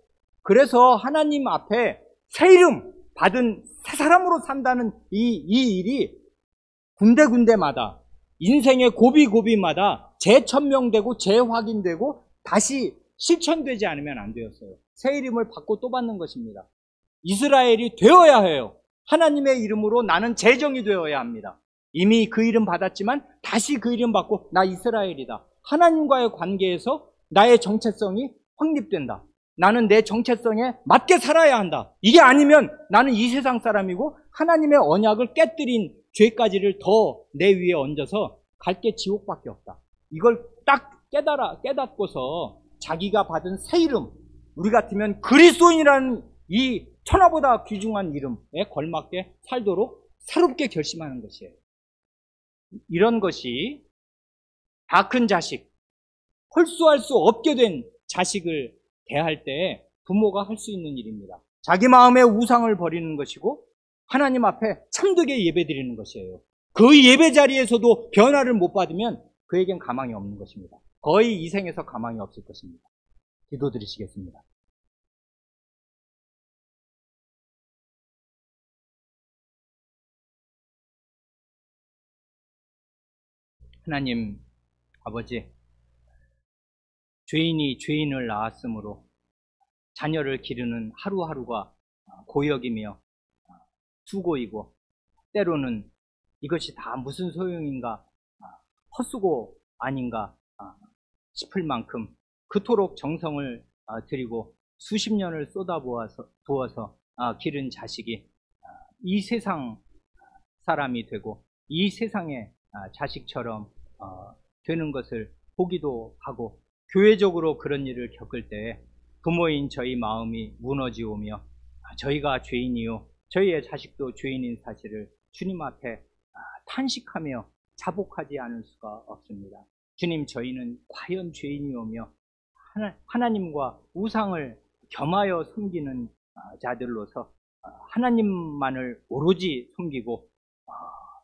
그래서 하나님 앞에 새 이름 받은 새 사람으로 산다는 이 일이 군데군데마다 인생의 고비고비마다 재천명되고 재확인되고 다시 실천되지 않으면 안 되었어요. 새 이름을 받고 또 받는 것입니다. 이스라엘이 되어야 해요. 하나님의 이름으로 나는 재정이 되어야 합니다. 이미 그 이름 받았지만 다시 그 이름 받고 나 이스라엘이다. 하나님과의 관계에서 나의 정체성이 확립된다. 나는 내 정체성에 맞게 살아야 한다. 이게 아니면 나는 이 세상 사람이고 하나님의 언약을 깨뜨린 죄까지를 더 내 위에 얹어서 갈 게 지옥밖에 없다. 이걸 딱 깨닫고서 자기가 받은 새 이름, 우리 같으면 그리스도인이라는 이 천하보다 귀중한 이름에 걸맞게 살도록 새롭게 결심하는 것이에요. 이런 것이 다 큰 자식, 홀수할 수 없게 된 자식을 대할 때 부모가 할 수 있는 일입니다. 자기 마음의 우상을 버리는 것이고 하나님 앞에 참되게 예배드리는 것이에요. 그 예배 자리에서도 변화를 못 받으면 그에겐 가망이 없는 것입니다. 거의 이 생에서 가망이 없을 것입니다. 기도드리시겠습니다. 하나님 아버지, 죄인이 죄인을 낳았으므로 자녀를 기르는 하루하루가 고역이며 수고이고 때로는 이것이 다 무슨 소용인가, 헛수고 아닌가 싶을 만큼 그토록 정성을 들이고 수십 년을 쏟아부어서 기른 자식이 이 세상 사람이 되고 이 세상의 자식처럼 되는 것을 보기도 하고 교회적으로 그런 일을 겪을 때 부모인 저희 마음이 무너지오며 저희가 죄인이요 저희의 자식도 죄인인 사실을 주님 앞에 탄식하며 자복하지 않을 수가 없습니다. 주님, 저희는 과연 죄인이오며 하나님과 우상을 겸하여 섬기는 자들로서 하나님만을 오로지 섬기고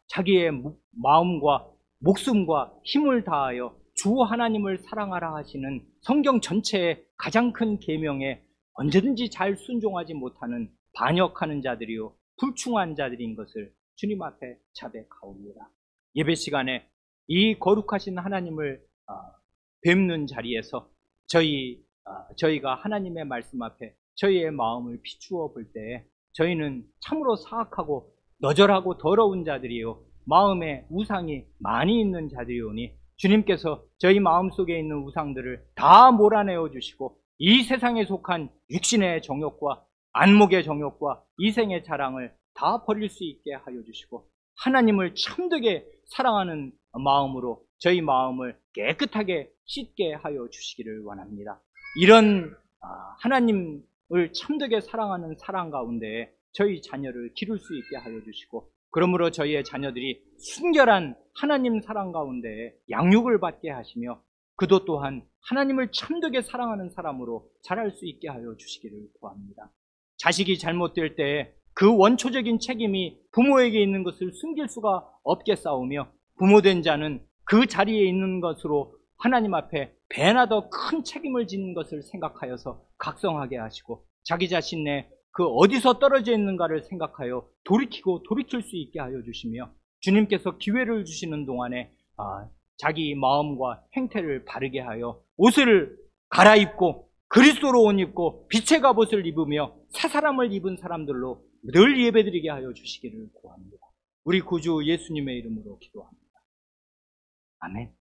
자기의 마음과 목숨과 힘을 다하여 주 하나님을 사랑하라 하시는 성경 전체의 가장 큰 계명에 언제든지 잘 순종하지 못하는 반역하는 자들이요 불충한 자들인 것을 주님 앞에 자백하옵니다. 예배 시간에 이 거룩하신 하나님을 뵙는 자리에서 저희가 하나님의 말씀 앞에 저희의 마음을 비추어 볼 때 저희는 참으로 사악하고 너절하고 더러운 자들이요 마음에 우상이 많이 있는 자들이오니 주님께서 저희 마음속에 있는 우상들을 다 몰아내어 주시고 이 세상에 속한 육신의 정욕과 안목의 정욕과 이생의 자랑을 다 버릴 수 있게 하여 주시고 하나님을 참되게 사랑하는 마음으로 저희 마음을 깨끗하게 씻게 하여 주시기를 원합니다. 이런 하나님을 참되게 사랑하는 사랑 가운데 저희 자녀를 기를 수 있게 하여 주시고 그러므로 저희의 자녀들이 순결한 하나님 사랑 가운데 양육을 받게 하시며 그도 또한 하나님을 참되게 사랑하는 사람으로 자랄 수 있게 하여 주시기를 구합니다. 자식이 잘못될 때 그 원초적인 책임이 부모에게 있는 것을 숨길 수가 없게 싸우며 부모된 자는 그 자리에 있는 것으로 하나님 앞에 배나 더 큰 책임을 지는 것을 생각하여서 각성하게 하시고 자기 자신의 그 어디서 떨어져 있는가를 생각하여 돌이킬 수 있게 하여 주시며 주님께서 기회를 주시는 동안에 자기 마음과 행태를 바르게 하여 옷을 갈아입고 그리스도로 옷 입고 빛의 갑옷을 입으며 새 사람을 입은 사람들로 늘 예배드리게 하여 주시기를 구합니다. 우리 구주 예수님의 이름으로 기도합니다. 아멘.